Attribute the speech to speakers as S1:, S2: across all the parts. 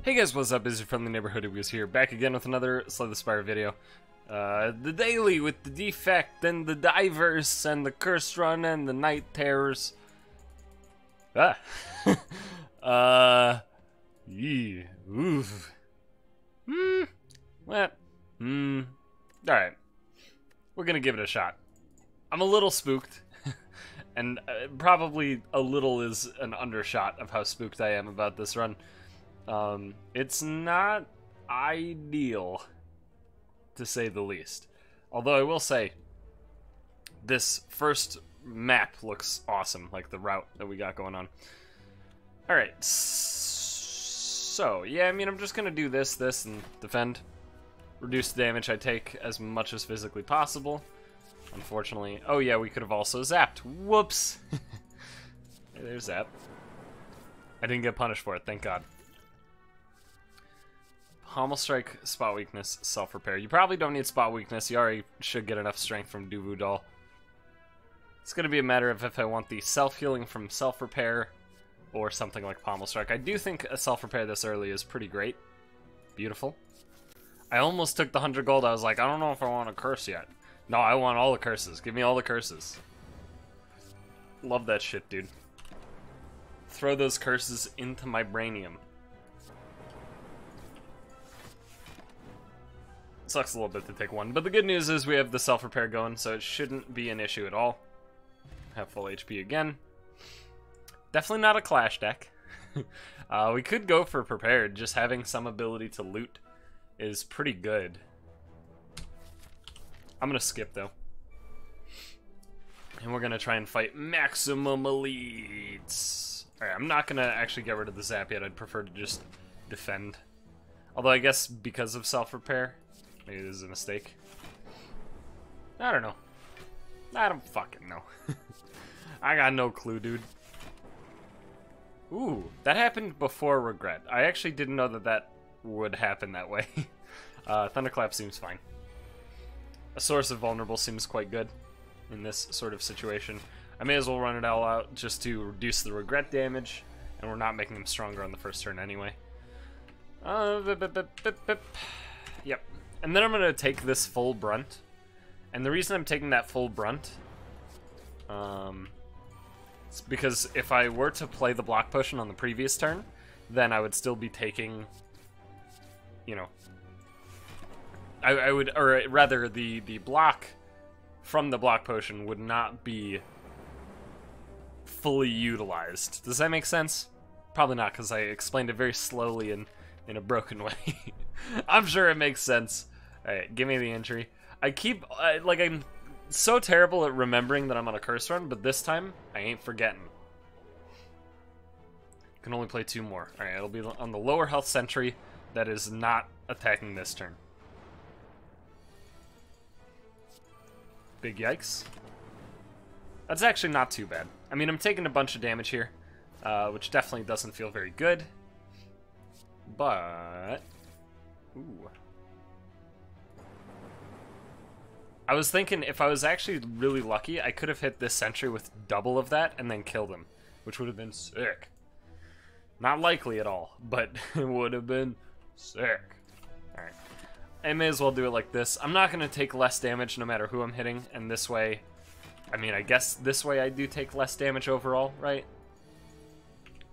S1: Hey guys, what's up? Is your friendly neighborhood UberGoose here, back again with another Slay the Spire video. The daily with the defect and the divers and the curse run and the night terrors. Ah. Yeah. Oof. Well. Alright. We're gonna give it a shot. I'm a little spooked. And probably a little is an undershot of how spooked I am about this run. It's not ideal, to say the least. Although I will say, this first map looks awesome, like the route that we got going on. Alright, so, yeah, I mean, I'm just gonna do this, and defend. Reduce the damage I take as much as physically possible. Unfortunately, oh yeah, we could have also zapped. Whoops! Hey, there's Zap. I didn't get punished for it, thank God. Pommel Strike, Spot Weakness, Self-Repair. You probably don't need Spot Weakness. You already should get enough strength from Duvu Doll. It's going to be a matter of if I want the Self-Healing from Self-Repair or something like Pommel Strike. I do think a Self-Repair this early is pretty great. Beautiful. I almost took the 100 gold. I was like, I don't know if I want a curse yet. No, I want all the curses. Give me all the curses. Love that shit, dude. Throw those curses into my brainium. Sucks a little bit to take one, but the good news is we have the self-repair going, so it shouldn't be an issue at all. Have full HP again. Definitely not a clash deck. We could go for prepared. Just having some ability to loot is pretty good. I'm gonna skip though. And we're gonna try and fight maximum elites. Alright, I'm not gonna actually get rid of the zap yet. I'd prefer to just defend. Although I guess because of self-repair, maybe this is a mistake. I don't know. I don't fucking know. I got no clue, dude. Ooh, that happened before regret. I actually didn't know that that would happen that way. Thunderclap seems fine. A source of vulnerable seems quite good in this sort of situation. I may as well run it all out just to reduce the regret damage, and we're not making him stronger on the first turn anyway. Yep. And then I'm going to take this full brunt. And the reason I'm taking that full brunt, it's because if I were to play the block potion on the previous turn, then I would still be taking, you know, I would, or rather, the block from the block potion would not be fully utilized. Does that make sense? Probably not, because I explained it very slowly and in a broken way. I'm sure it makes sense. Alright, give me the entry. I keep, like, I'm so terrible at remembering that I'm on a curse run, but this time, I ain't forgetting. Can only play 2 more. Alright, it'll be on the lower health sentry that is not attacking this turn. Big yikes. That's actually not too bad. I mean, I'm taking a bunch of damage here, which definitely doesn't feel very good. But... ooh. I was thinking if I was actually really lucky, I could have hit this sentry with double of that and then killed him, which would have been sick. Not likely at all, but it would have been sick. Alright. I may as well do it like this. I'm not going to take less damage no matter who I'm hitting, and this way, I mean, I guess this way I do take less damage overall, right?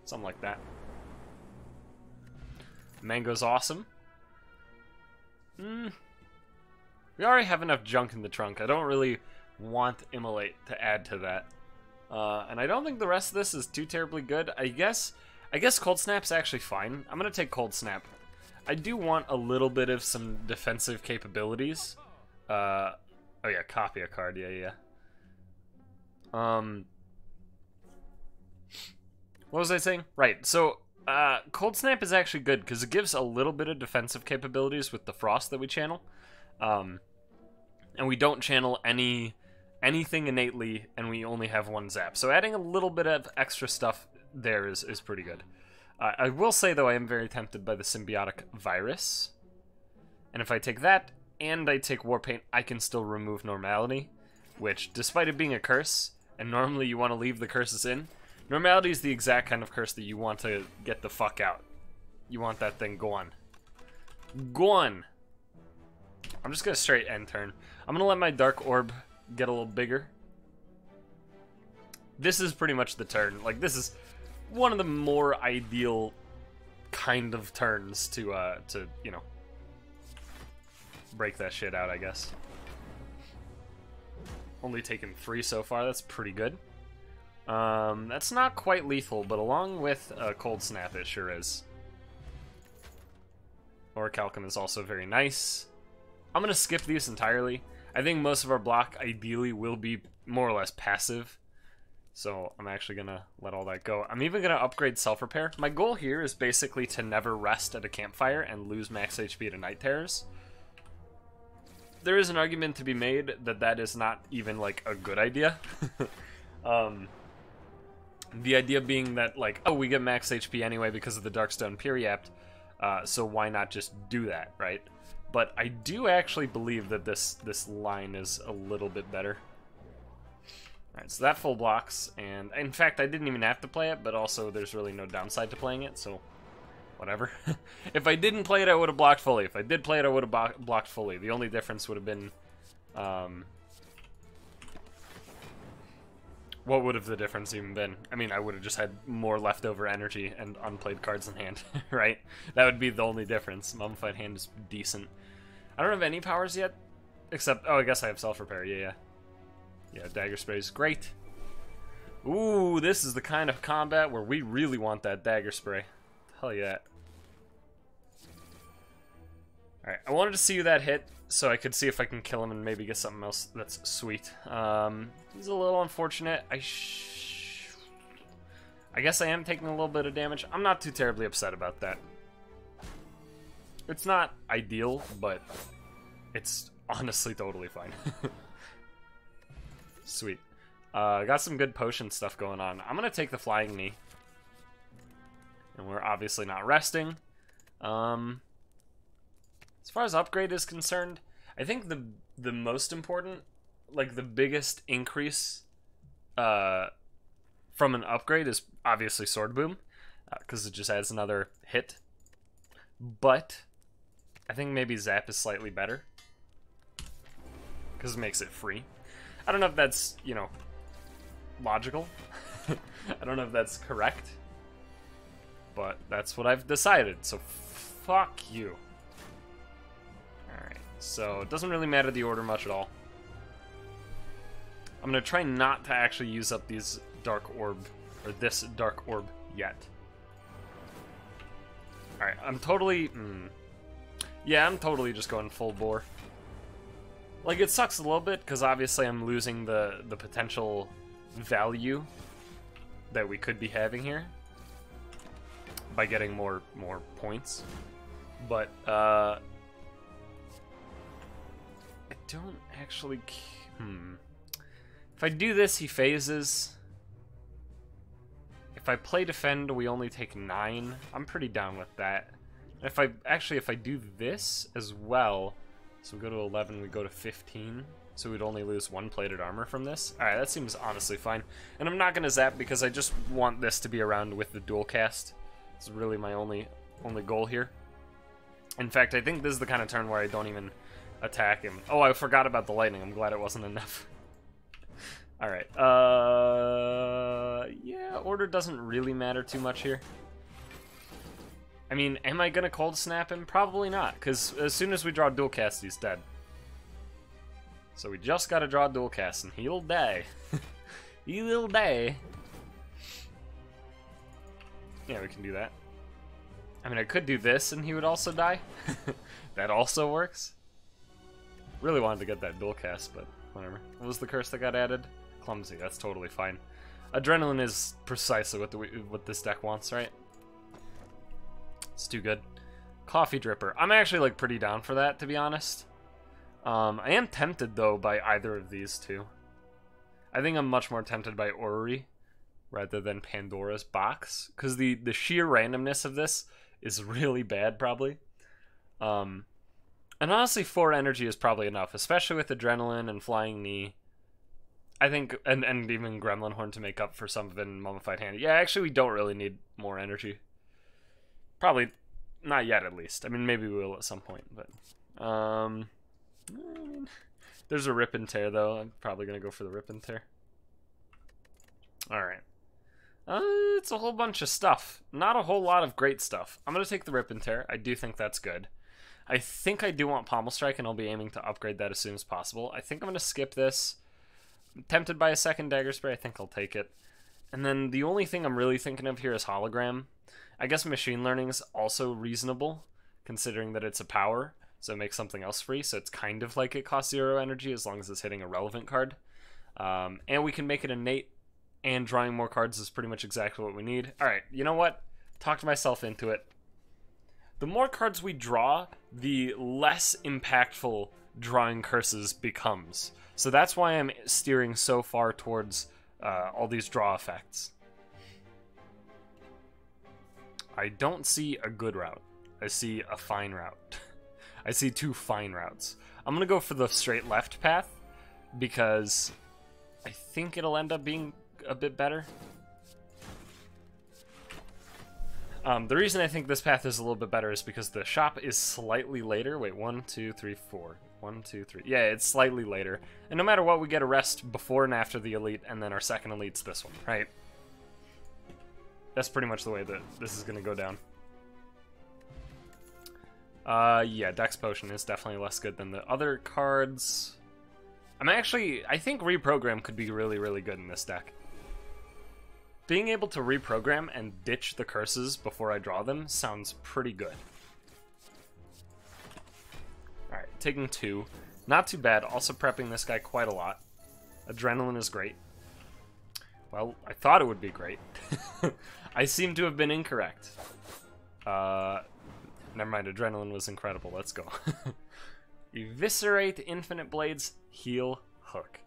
S1: Something like that. Mango's awesome. We already have enough junk in the trunk. I don't really want Immolate to add to that. And I don't think the rest of this is too terribly good. I guess Cold Snap's actually fine. I'm going to take Cold Snap. I do want a little bit of some defensive capabilities. Oh yeah, copy a card, yeah. What was I saying? Right, so Cold Snap is actually good because it gives a little bit of defensive capabilities with the Frost that we channel. And we don't channel anything innately, and we only have 1 zap. So adding a little bit of extra stuff there is pretty good. I will say, though, I am very tempted by the Symbiotic Virus. And if I take that, and I take Warpaint, I can still remove Normality. Which, despite it being a curse, and normally you want to leave the curses in, Normality is the exact kind of curse that you want to get the fuck out. You want that thing, go on. Go on! I'm just gonna straight end turn. I'm gonna let my Dark Orb get a little bigger. This is pretty much the turn. Like, this is one of the more ideal kind of turns to you know, break that shit out, I guess. Only taken 3 so far, that's pretty good. That's not quite lethal, but along with a Cold Snap, it sure is. Orichalcum is also very nice. I'm gonna skip these entirely. I think most of our block, ideally, will be more or less passive. So I'm actually gonna let all that go. I'm even gonna upgrade Self-Repair. My goal here is basically to never rest at a campfire and lose max HP to Night Terrors. There is an argument to be made that that is not even, like, a good idea. The idea being that, like, oh, we get max HP anyway because of the Darkstone Periapt, so why not just do that, right? But I do actually believe that this line is a little bit better. Alright, so that full blocks, and in fact, I didn't even have to play it, but also there's really no downside to playing it, so whatever. If I didn't play it, I would have blocked fully. If I did play it, I would have blocked fully. The only difference would have been, what would have the difference even been? I mean, I would have just had more leftover energy and unplayed cards in hand, right? That would be the only difference. Mummified Hand is decent. I don't have any powers yet, except, oh, I guess I have Self-Repair, yeah. Yeah, Dagger Spray is great. Ooh, this is the kind of combat where we really want that Dagger Spray. Hell yeah. Alright, I wanted to see that hit so I could see if I can kill him and maybe get something else that's sweet. He's a little unfortunate. I guess I am taking a little bit of damage. I'm not too terribly upset about that. It's not ideal, but it's honestly totally fine. Sweet. Got some good potion stuff going on. I'm gonna take the Flying Knee. And we're obviously not resting. As far as upgrade is concerned, I think the most important, like the biggest increase from an upgrade is obviously Sword Boom, because it just adds another hit. But I think maybe Zap is slightly better, because it makes it free. I don't know if that's, you know, logical. I don't know if that's correct. But that's what I've decided, so fuck you. Alright, so it doesn't really matter the order much at all. I'm gonna try not to actually use up these Dark Orb, or this Dark Orb yet. Alright, I'm totally... Yeah, I'm totally just going full bore. Like, it sucks a little bit, because obviously I'm losing the potential value that we could be having here by getting more points. But, I don't actually... If I do this, he phases. If I play Defend, we only take 9. I'm pretty down with that. If I do this as well... So we go to 11, we go to 15. So we'd only lose 1 plated armor from this. Alright, that seems honestly fine. And I'm not going to zap because I just want this to be around with the dual cast. It's really my only goal here. In fact, I think this is the kind of turn where I don't even attack him. Oh, I forgot about the lightning. I'm glad it wasn't enough. Alright, yeah, order doesn't really matter too much here. I mean, am I gonna Cold Snap him? Probably not, because as soon as we draw dual cast, he's dead. So we just gotta draw dual cast, and he'll die. He'll die. Yeah, we can do that. I mean, I could do this, and he would also die. That also works. Really wanted to get that dual cast, but whatever. What was the curse that got added? Clumsy, that's totally fine. Adrenaline is precisely what this deck wants, right? It's too good. Coffee Dripper. I'm actually, like, pretty down for that, to be honest. I am tempted, though, by either of these two. I think I'm much more tempted by Orrery rather than Pandora's Box, because the sheer randomness of this is really bad, probably. And honestly, 4 energy is probably enough, especially with Adrenaline and Flying Knee. I think, and even Gremlin Horn to make up for some of it in Mummified Hand. Yeah, actually, we don't really need more energy. Probably Not yet, at least. I mean, maybe we will at some point, but... I mean, there's a rip and tear, though. I'm probably going to go for the rip and tear. Alright. It's a whole bunch of stuff. Not a whole lot of great stuff. I'm going to take the rip and tear. I do think that's good. I think I do want Pommel Strike, and I'll be aiming to upgrade that as soon as possible. I think I'm going to skip this. I'm tempted by a second Dagger Spray. I think I'll take it. And then the only thing I'm really thinking of here is Hologram. I guess Machine Learning is also reasonable, considering that it's a power, so it makes something else free, so it's kind of like it costs 0 energy as long as it's hitting a relevant card. And we can make it innate, and drawing more cards is pretty much exactly what we need. Alright, you know what? Talked myself into it. The more cards we draw, the less impactful drawing curses becomes. So that's why I'm steering so far towards all these draw effects. I don't see a good route. I see a fine route. I see 2 fine routes. I'm going to go for the straight left path because I think it'll end up being a bit better. The reason I think this path is a little bit better is because the shop is slightly later. Wait, 1, 2, 3, 4. 1, 2, 3. Yeah, it's slightly later. And no matter what, we get a rest before and after the elite, and then our second elite's this one, right? That's pretty much the way that this is going to go down. Yeah, Dex Potion is definitely less good than the other cards. I think Reprogram could be really, really good in this deck. Being able to reprogram and ditch the curses before I draw them sounds pretty good. Alright, taking 2. Not too bad. Also prepping this guy quite a lot. Adrenaline is great. Well, I thought it would be great. I seem to have been incorrect. Never mind, Adrenaline was incredible. Let's go. Eviscerate, Infinite Blades, Heal, Hook.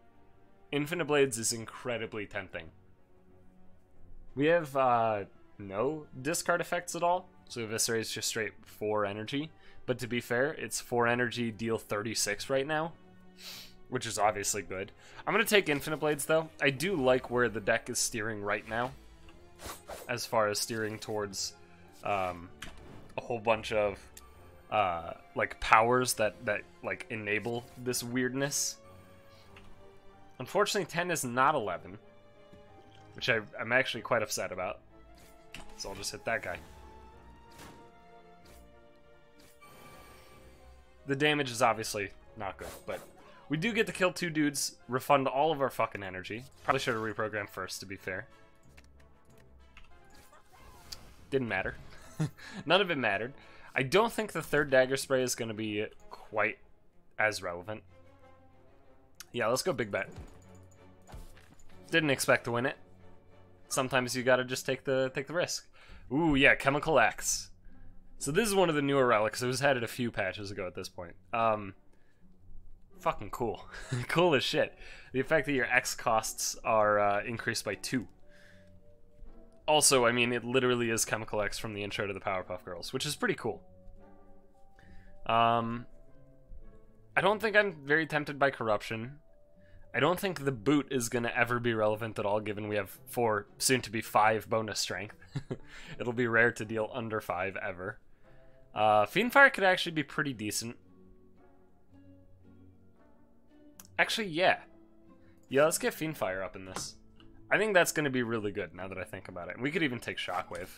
S1: Infinite Blades is incredibly tempting. We have no discard effects at all, so Eviscerate is just straight 4 energy. But to be fair, it's 4 energy, deal 36 right now, which is obviously good. I'm going to take Infinite Blades, though. I do like where the deck is steering right now, as far as steering towards a whole bunch of like powers that like enable this weirdness. Unfortunately, 10 is not 11. Which I'm actually quite upset about. So I'll just hit that guy. The damage is obviously not good, but we do get to kill 2 dudes, refund all of our fucking energy. Probably should have reprogrammed first, to be fair. Didn't matter. None of it mattered. I don't think the 3rd Dagger Spray is going to be quite as relevant. Yeah, let's go big bet. Didn't expect to win it. Sometimes you gotta just take the risk. Ooh, yeah, Chemical X. So this is one of the newer relics. It was added a few patches ago at this point. Fucking cool. Cool as shit. The effect that your X costs are increased by 2. Also, I mean, it literally is Chemical X from the intro to the Powerpuff Girls, which is pretty cool. I don't think I'm very tempted by Corruption. I don't think the boot is going to ever be relevant at all, given we have 4, soon to be 5 bonus strength. It'll be rare to deal under 5 ever. Fiendfire could actually be pretty decent. Actually, yeah. Yeah, let's get Fiendfire up in this. I think that's going to be really good now that I think about it. And we could even take Shockwave.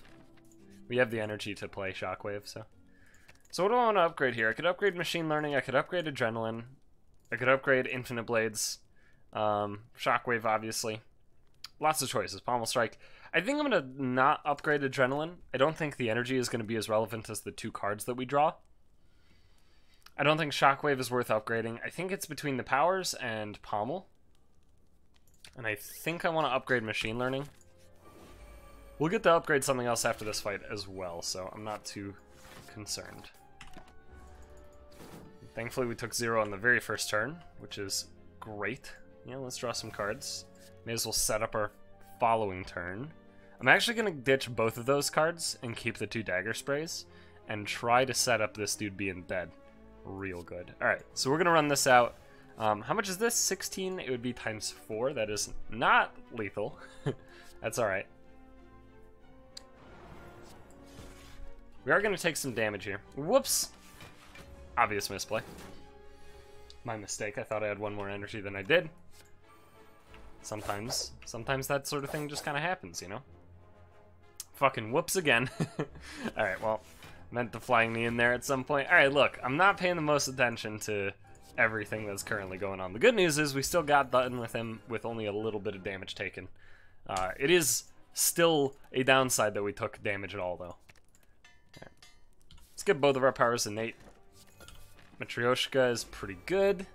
S1: We have the energy to play Shockwave, so. So what do I want to upgrade here? I could upgrade Machine Learning, I could upgrade Adrenaline, I could upgrade Infinite Blades. Shockwave, obviously. Lots of choices. Pommel Strike. I think I'm going to not upgrade Adrenaline. I don't think the energy is going to be as relevant as the 2 cards that we draw. I don't think Shockwave is worth upgrading. I think it's between the powers and Pommel. And I think I want to upgrade Machine Learning. We'll get to upgrade something else after this fight as well, so I'm not too concerned. Thankfully, we took 0 on the very first turn, which is great. Yeah, let's draw some cards. May as well set up our following turn. I'm actually going to ditch both of those cards and keep the 2 Dagger Sprays and try to set up this dude being dead real good. Alright, so we're going to run this out. How much is this? 16? It would be times 4. That is not lethal. That's alright. We are going to take some damage here. Whoops! Obvious misplay. My mistake. I thought I had one more energy than I did. Sometimes that sort of thing just kind of happens, you know? Fucking whoops again. Alright, well, meant the flying knee in there at some point. Alright, look, I'm not paying the most attention to everything that's currently going on. The good news is we still got done with him with only a little bit of damage taken. It is still a downside that we took damage at all, though. Right. Let's get both of our powers innate. Matryoshka is pretty good,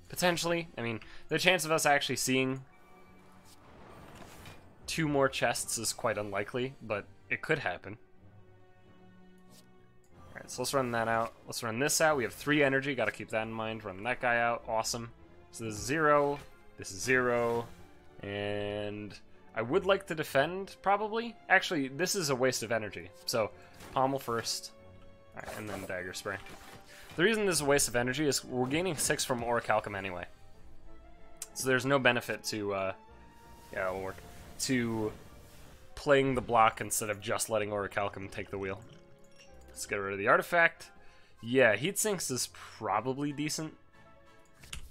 S1: potentially. I mean, the chance of us actually seeing 2 more chests is quite unlikely, but it could happen. Alright, so let's run that out. Let's run this out. We have 3 energy, gotta keep that in mind. Run that guy out, awesome. So this is 0, this is 0, and I would like to defend, probably. Actually, this is a waste of energy, so pommel first, alright, and then dagger spray. The reason this is a waste of energy is we're gaining 6 from Orichalcum anyway. So there's no benefit to, yeah, it'll work, to playing the block instead of just letting Orichalcum take the wheel. Let's get rid of the artifact. Yeah, heat sinks is probably decent.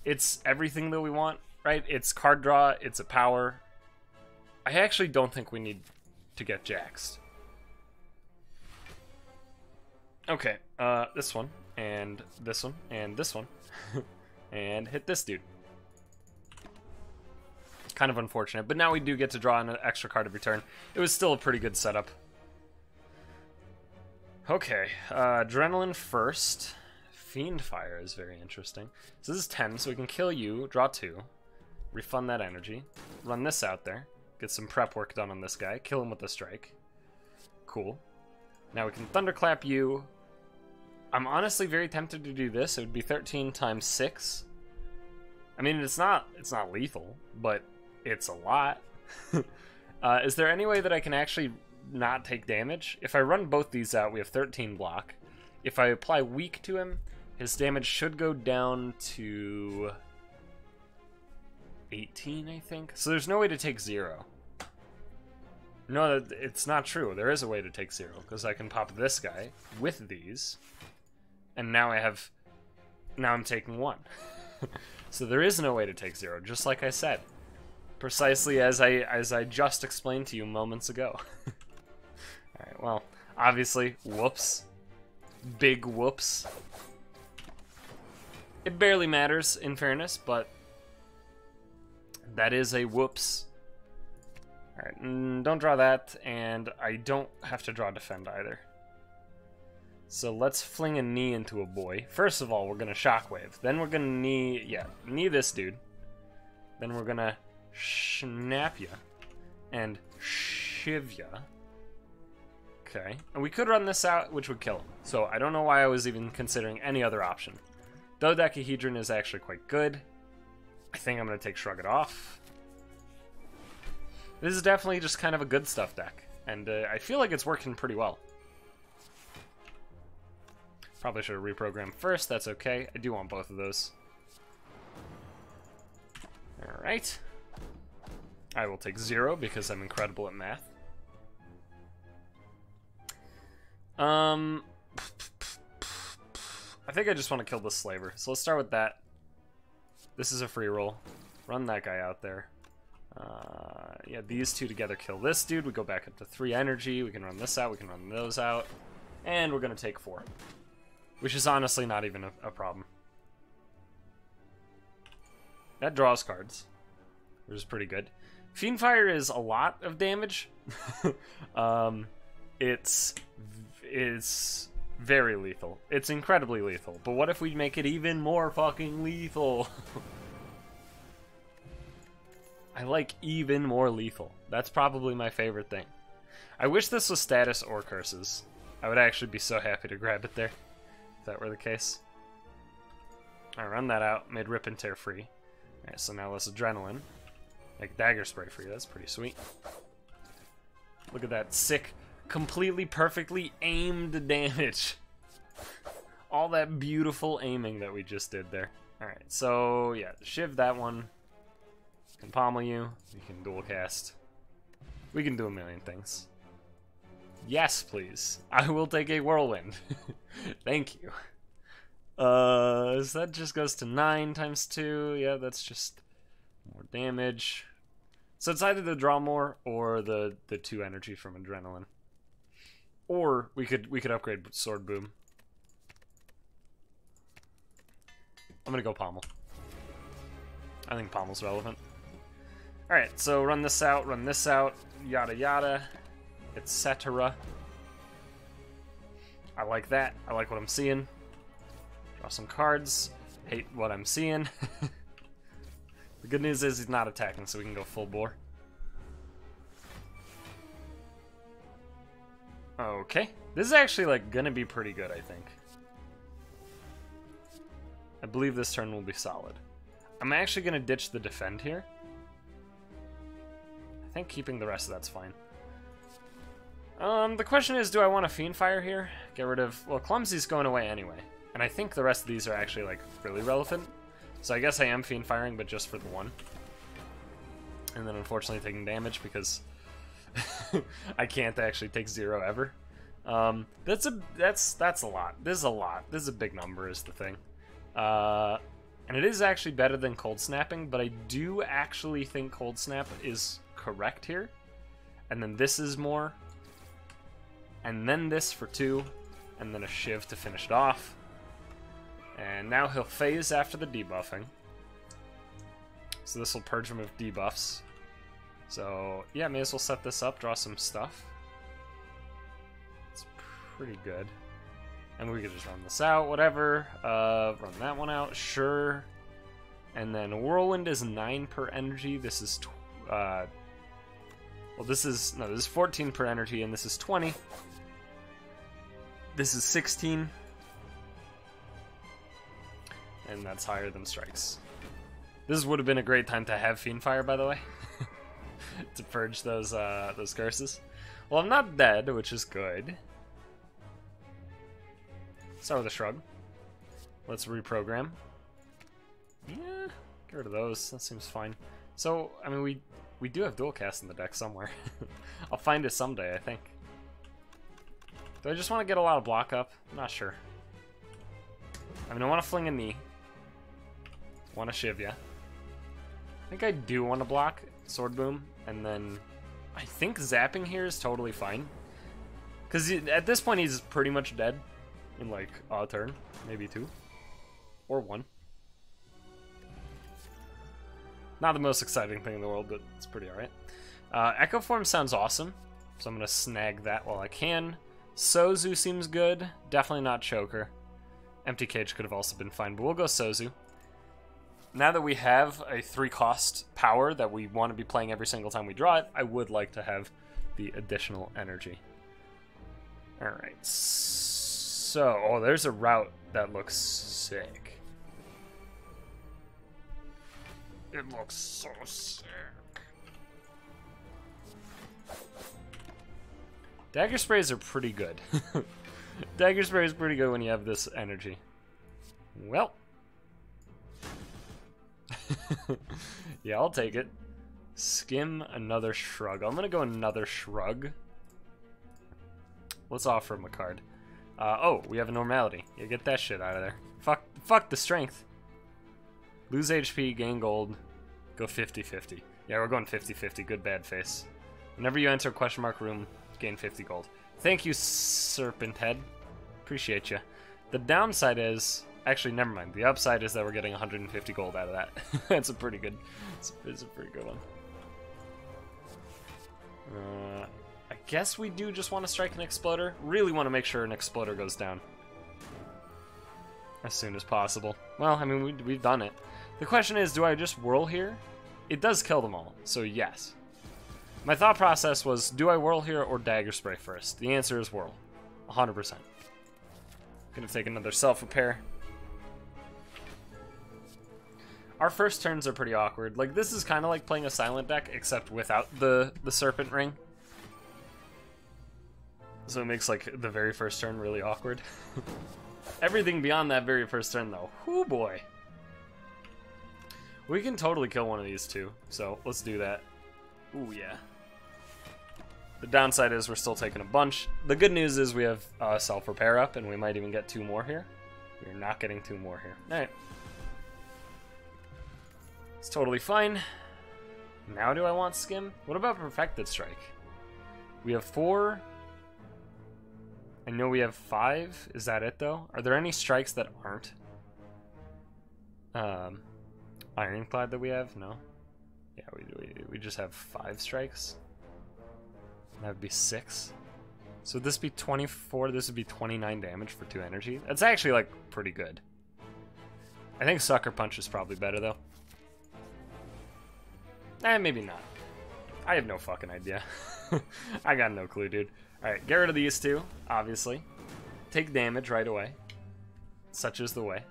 S1: It's everything that we want, right? It's card draw, it's a power. I actually don't think we need to get jaxed. Okay, this one, and this one, and this one. And hit this dude. Kind of unfortunate, but now we do get to draw an extra card every turn. It was still a pretty good setup. Okay, Adrenaline first. Fiend Fire is very interesting. So this is 10, so we can kill you, draw 2, refund that energy, run this out there, get some prep work done on this guy, kill him with a strike. Cool. Now we can Thunderclap you. I'm honestly very tempted to do this. It would be 13 times 6. I mean, it's not lethal, but it's a lot. Is there any way that I can actually not take damage? If I run both these out, we have 13 block. If I apply weak to him, his damage should go down to 18, I think. So there's no way to take 0. No, it's not true. There is a way to take 0, because I can pop this guy with these, and now I'm taking 1. So there is no way to take 0, just like I said. Precisely as I just explained to you moments ago. Alright, well, obviously, whoops. Big whoops. It barely matters, in fairness, but that is a whoops. Alright, don't draw that, and I don't have to draw defend either. So let's fling a knee into a boy. First of all, we're gonna shockwave. Then we're gonna knee this dude. Then we're gonna snap ya and shiv ya. Okay, and we could run this out, which would kill him. So I don't know why I was even considering any other option. Dodecahedron is actually quite good. I think I'm gonna take Shrug It Off. This is definitely just kind of a good stuff deck, and I feel like it's working pretty well. Probably should have reprogrammed first, that's okay. I do want both of those. Alright. I will take 0 because I'm incredible at math. I think I just want to kill the Slaver, so let's start with that. This is a free roll. Run that guy out there. Yeah, these two together kill this dude. We go back up to 3 energy. We can run this out. We can run those out. And we're going to take 4. Which is honestly not even a problem. That draws cards, which is pretty good. Fiendfire is a lot of damage. It's very lethal. It's incredibly lethal. But what if we make it even more fucking lethal? I like even more lethal. That's probably my favorite thing. I wish this was status or curses. I would actually be so happy to grab it there, if that were the case. Alright, run that out. Made Rip and Tear free. Alright, so now let's Adrenaline. Like Dagger Spray free. That's pretty sweet. Look at that sick, completely perfectly aimed damage. All that beautiful aiming that we just did there. Alright, so yeah, shiv that one. Can pommel you. We can dual cast. We can do a million things. Yes, please. I will take a whirlwind. Thank you. So that just goes to 9 times 2. Yeah, that's just more damage. So it's either the draw more or the 2 energy from adrenaline. Or we could upgrade sword boom. I'm gonna go pommel. I think pommel's relevant. Alright, so run this out, yada yada, etc. I like that. I like what I'm seeing. Draw some cards. Hate what I'm seeing. The good news is he's not attacking, so we can go full bore. Okay. This is actually, like, gonna be pretty good, I think. I believe this turn will be solid. I'm actually gonna ditch the defend here. I think keeping the rest of that's fine. The question is, do I want a Fiend Fire here? Get rid of... Well, Clumsy's going away anyway. And I think the rest of these are actually, like, really relevant. So I guess I am Fiend Firing, but just for the 1. And then unfortunately taking damage because I can't actually take 0 ever. That's a lot. This is a lot. This is a big number is the thing. And it is actually better than Cold Snapping, but I do actually think Cold Snap is correct here. And then this is more. And then this for 2. And then a Shiv to finish it off. And now he'll phase after the debuffing. So this will purge him of debuffs. So, yeah, may as well set this up, draw some stuff. It's pretty good. And we could just run this out, whatever. Run that one out, sure. And then Whirlwind is 9 per energy. This is, well, this is 14 per energy, and this is 20. This is 16. And that's higher than strikes. This would have been a great time to have Fiend Fire, by the way. To purge those curses. Well, I'm not dead, which is good. Start with a shrug. Let's reprogram. Yeah, get rid of those. That seems fine. So, I mean, we do have dual cast in the deck somewhere. I'll find it someday, I think. Do I just want to get a lot of block up? I'm not sure. I mean, I want to fling a knee. Want to shiv ya. I think I do want to block Sword Boom, and then I think zapping here is totally fine. Because at this point he's pretty much dead in like a turn, maybe 2. Or 1. Not the most exciting thing in the world, but it's pretty alright. Echo Form sounds awesome, so I'm going to snag that while I can. Sozu seems good, definitely not Choker. Empty Cage could have also been fine, but we'll go Sozu. Now that we have a 3-cost power that we want to be playing every single time we draw it, I would like to have the additional energy. Alright, so... Oh, there's a route that looks sick. It looks so sick. Dagger Sprays are pretty good. Dagger Spray is pretty good when you have this energy. Well... yeah, I'll take it. Skim, another shrug. I'm gonna go another shrug. Let's offer him a card. Oh, we have a normality. Yeah, get that shit out of there. Fuck the strength. Lose HP, gain gold. Go 50-50. Yeah, we're going 50-50. Good bad face. Whenever you enter a question mark room, gain 50 gold. Thank you, Serpent Head. Appreciate you. The downside is... Actually, never mind. The upside is that we're getting 150 gold out of that. That's a pretty good... It's a pretty good one. I guess we do just want to strike an Exploder. Really want to make sure an Exploder goes down. As soon as possible. Well, I mean, we've done it. The question is, do I just whirl here? It does kill them all, so yes. My thought process was, do I whirl here or Dagger Spray first? The answer is whirl. 100%. Gonna take another self-repair. Our first turns are pretty awkward. Like, this is kind of like playing a silent deck, except without the Serpent Ring. So it makes, like, the very first turn really awkward. Everything beyond that very first turn, though. Whoo boy. We can totally kill one of these two, so let's do that. Ooh, yeah. The downside is we're still taking a bunch. The good news is we have self-repair up, and we might even get 2 more here. We're not getting 2 more here. Alright. It's totally fine. Now do I want Skim? What about Perfected Strike? We have 4. I know we have 5. Is that it, though? Are there any strikes that aren't? Ironclad that we have? No. Yeah, we just have 5 strikes. That would be 6. So would this be 24? This would be 29 damage for 2 energy. That's actually, like, pretty good. I think Sucker Punch is probably better, though. Maybe not. I have no fucking idea. I got no clue, dude. Alright, get rid of these 2, obviously. Take damage right away. Such is the way.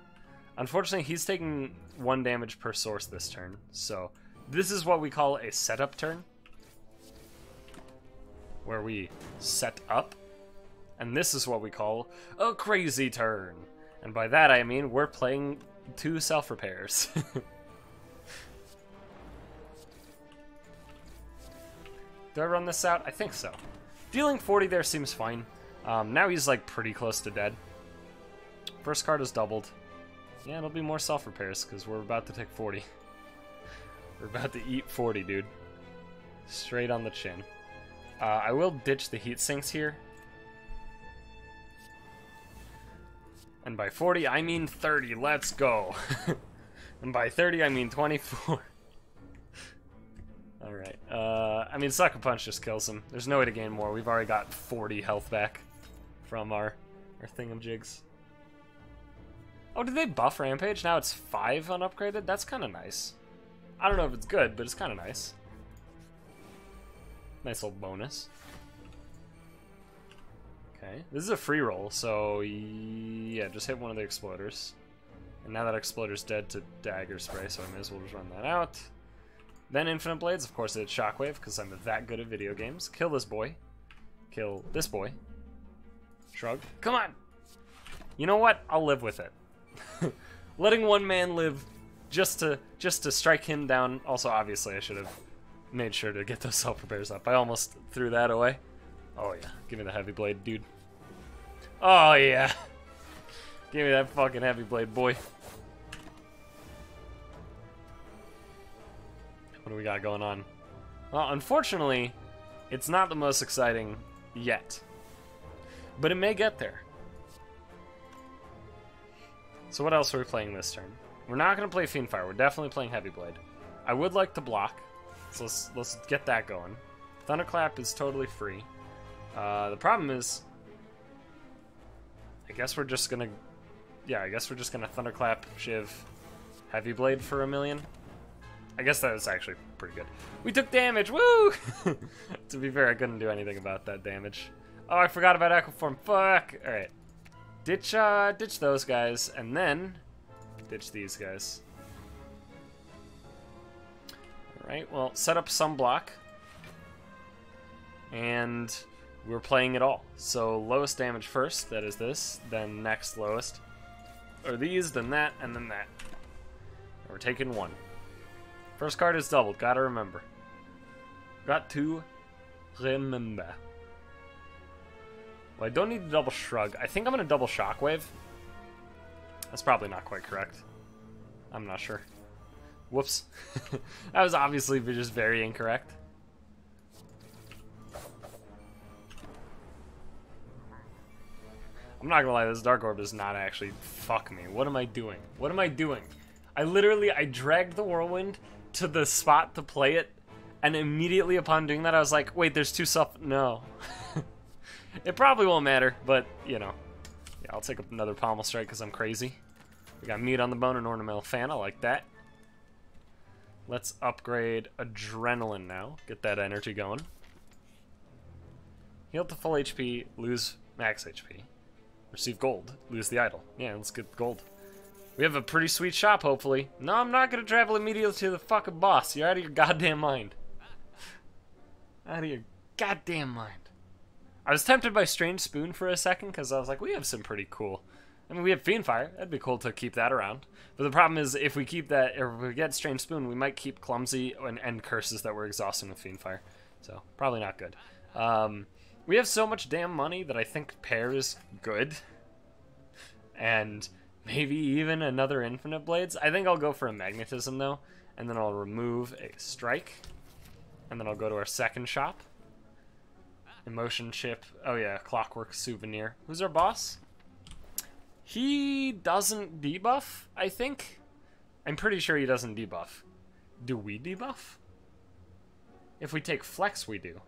S1: Unfortunately, he's taking 1 damage per source this turn, so this is what we call a setup turn, where we set up, and this is what we call a crazy turn. And by that I mean we're playing 2 self-repairs. Do I run this out? I think so. Dealing 40 there seems fine. Now he's like pretty close to dead. First card is doubled. Yeah, it'll be more self-repairs because we're about to take 40. We're about to eat 40, dude. Straight on the chin. I will ditch the heat sinks here. And by 40, I mean 30. Let's go. And by 30, I mean 24. Alright. I mean, Sucker Punch just kills him. There's no way to gain more. We've already got 40 health back from our thingamajigs. Oh, did they buff Rampage? Now it's 5 unupgraded? That's kind of nice. I don't know if it's good, but it's kind of nice. Nice little bonus. Okay, this is a free roll, so yeah, just hit one of the exploders. And now that exploder's dead to dagger spray, so I may as well just run that out. Then Infinite Blades, of course it's Shockwave, because I'm that good at video games. Kill this boy. Kill this boy. Shrug. Come on! You know what? I'll live with it. Letting one man live just to strike him down. Also, obviously, I should have made sure to get those self-repairs up. I almost threw that away. Oh yeah, give me the heavy blade, dude. Oh yeah, give me that fucking heavy blade, boy. What do we got going on? Well, unfortunately, it's not the most exciting yet, but it may get there. So what else are we playing this turn? We're not going to play Fiendfire. We're definitely playing Heavy Blade. I would like to block, so let's get that going. Thunderclap is totally free. The problem is, I guess we're just going to, yeah, I guess we're just going to Thunderclap, Shiv, Heavy Blade for 1,000,000. I guess that was actually pretty good. We took damage, woo! To be fair, I couldn't do anything about that damage. Oh, I forgot about Echo Form, fuck! Alright. Ditch those guys, and then ditch these guys. Alright, well, set up some block. And we're playing it all. So lowest damage first, that is this, then next lowest. Or these, then that, and then that. And we're taking 1. First card is doubled, gotta remember. Got to remember. Well, I don't need to double Shrug. I think I'm going to double Shockwave. That's probably not quite correct. I'm not sure. Whoops. That was obviously just very incorrect. I'm not going to lie, this Dark Orb does not actually fuck me. What am I doing? What am I doing? I dragged the Whirlwind to the spot to play it, and immediately upon doing that, I was like, wait, there's 2 self... No. It probably won't matter, but, you know. Yeah, I'll take another Pommel Strike because I'm crazy. We got meat on the bone and Ornamental Fan. I like that. Let's upgrade Adrenaline now. Get that energy going. Heal to full HP, lose max HP. Receive gold, lose the idol. Yeah, let's get gold. We have a pretty sweet shop, hopefully. No, I'm not going to travel immediately to the fucking boss. You're out of your goddamn mind. Out of your goddamn mind. I was tempted by Strange Spoon for a second, because I was like, we have some pretty cool... I mean, we have Fiendfire. That'd be cool to keep that around. But the problem is, if we keep that, or if we get Strange Spoon, we might keep Clumsy and Curses that we're exhausting with Fiendfire. So, probably not good. We have so much damn money that I think pair is good. And maybe even another infinite blades. I think I'll go for a magnetism though. And then I'll remove a strike. And then I'll go to our second shop. Emotion chip. Oh yeah, clockwork souvenir. Who's our boss? He doesn't debuff, I think. I'm pretty sure he doesn't debuff. Do we debuff? If we take flex, we do.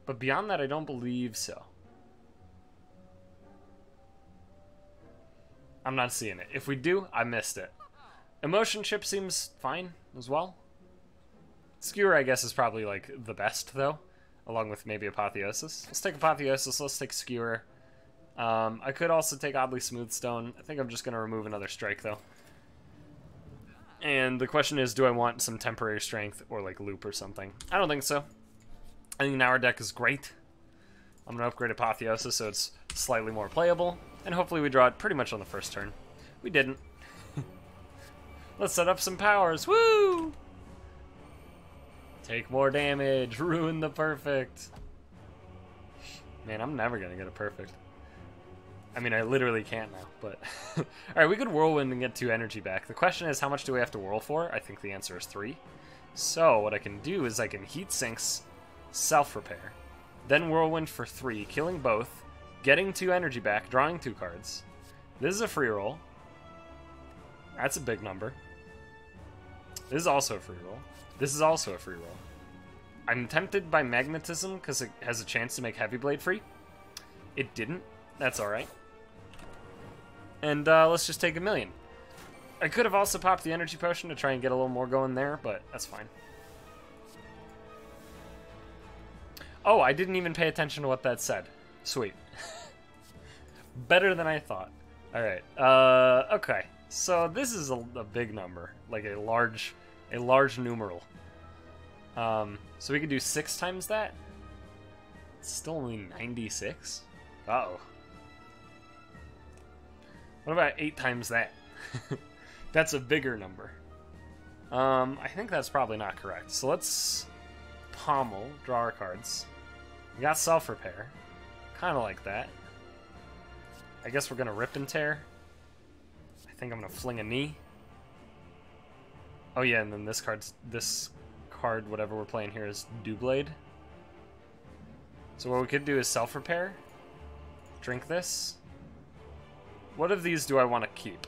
S1: But beyond that, I don't believe so. I'm not seeing it. If we do, I missed it. Emotion chip seems fine as well. Skewer, I guess, is probably like the best though, along with maybe apotheosis. Let's take apotheosis. Let's take skewer. I could also take oddly smooth stone. I think I'm just gonna remove another strike though. And the question is, do I want some temporary strength or like loop or something? I don't think so. I think now our deck is great. I'm gonna upgrade apotheosis so it's slightly more playable, and hopefully we draw it pretty much on the first turn. We didn't. Let's set up some powers. Woo! Take more damage. Ruin the perfect. Man, I'm never gonna get a perfect. I mean, I literally can't now, but... Alright, we could whirlwind and get 2 energy back. The question is, how much do we have to whirl for? I think the answer is 3. So, what I can do is I can heat sinks, self-repair, then whirlwind for 3, killing both, getting 2 energy back, drawing 2 cards. This is a free roll. That's a big number. This is also a free roll. This is also a free roll. I'm tempted by magnetism because it has a chance to make heavy blade free. It didn't. That's alright. And let's just take 1,000,000. I could have also popped the energy potion to try and get a little more going there, but that's fine. Oh, I didn't even pay attention to what that said. Sweet. Better than I thought. Alright, okay. So this is a big number, like a large numeral. So we could do 6 times that. It's still only 96. Uh-oh. What about 8 times that? That's a bigger number. I think that's probably not correct. So let's pommel, draw our cards. We got self-repair. Kind of like that. I guess we're going to rip and tear. I think I'm going to fling a knee. Oh yeah, and then this card, whatever we're playing here, is Doublade. So what we could do is self-repair. Drink this. What of these do I want to keep?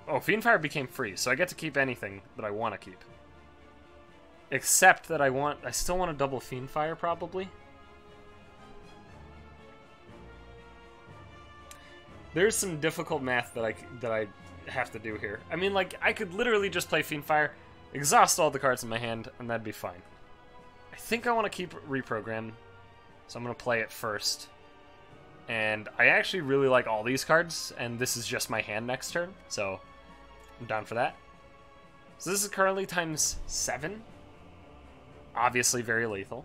S1: Oh, Fiendfire became free, so I get to keep anything that I want to keep. Except that I still want to double Fiendfire, probably. There's some difficult math that I have to do here. I mean, like, I could literally just play Fiendfire, exhaust all the cards in my hand, and that'd be fine. I think I want to keep Reprogram, so I'm going to play it first. And I actually really like all these cards, and this is just my hand next turn, so I'm down for that. So this is currently times 7. Obviously very lethal.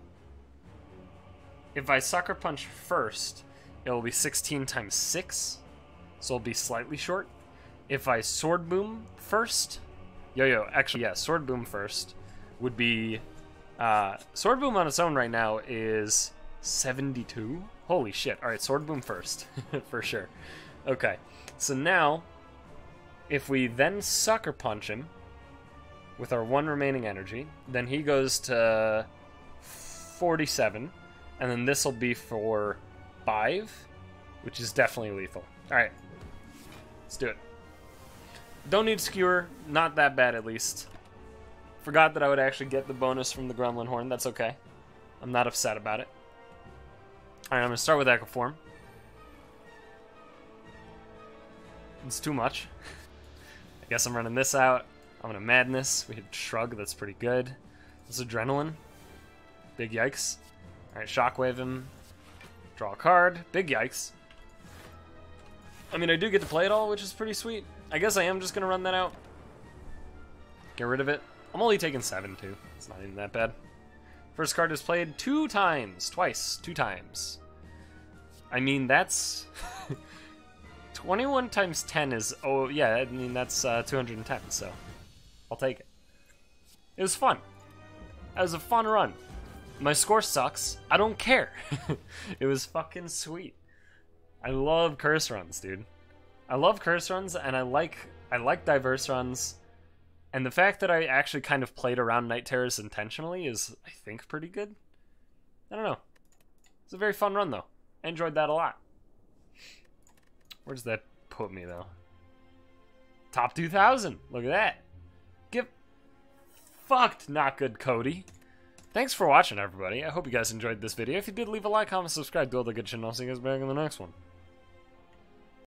S1: If I Sucker Punch first, it will be 16 times 6, so it'll be slightly short. If I Sword Boom first, actually, yeah, Sword Boom first would be, Sword Boom on its own right now is 72. Holy shit. Alright, Sword Boom first, for sure. Okay, so now, if we then Sucker Punch him with our 1 remaining energy, then he goes to 47, and then this will be for 5, which is definitely lethal. Alright, let's do it. Don't need Skewer, not that bad at least. Forgot that I would actually get the bonus from the Gremlin Horn, that's okay. I'm not upset about it. Alright, I'm going to start with Echo Form. It's too much. I guess I'm running this out. I'm going to Madness. We hit Shrug, that's pretty good. This is Adrenaline. Big yikes. Alright, Shockwave him. Draw a card. Big yikes. I mean, I do get to play it all, which is pretty sweet. I guess I am just going to run that out. Get rid of it. I'm only taking 7, too. It's not even that bad. First card is played 2 times. Twice. 2 times. I mean, that's... 21 times 10 is... Oh, yeah, I mean, that's 210, so... I'll take it. It was fun. That was a fun run. My score sucks. I don't care. It was fucking sweet. I love curse runs, dude. I love curse runs, and I like diverse runs. And the fact that I actually kind of played around Night Terrors intentionally is, I think, pretty good. I don't know. It's a very fun run, though. I enjoyed that a lot. Where does that put me, though? Top 2,000. Look at that. Get fucked, not good, Cody. Thanks for watching, everybody. I hope you guys enjoyed this video. If you did, leave a like, comment, subscribe, do all the good shit, and I'll see you guys back in the next one.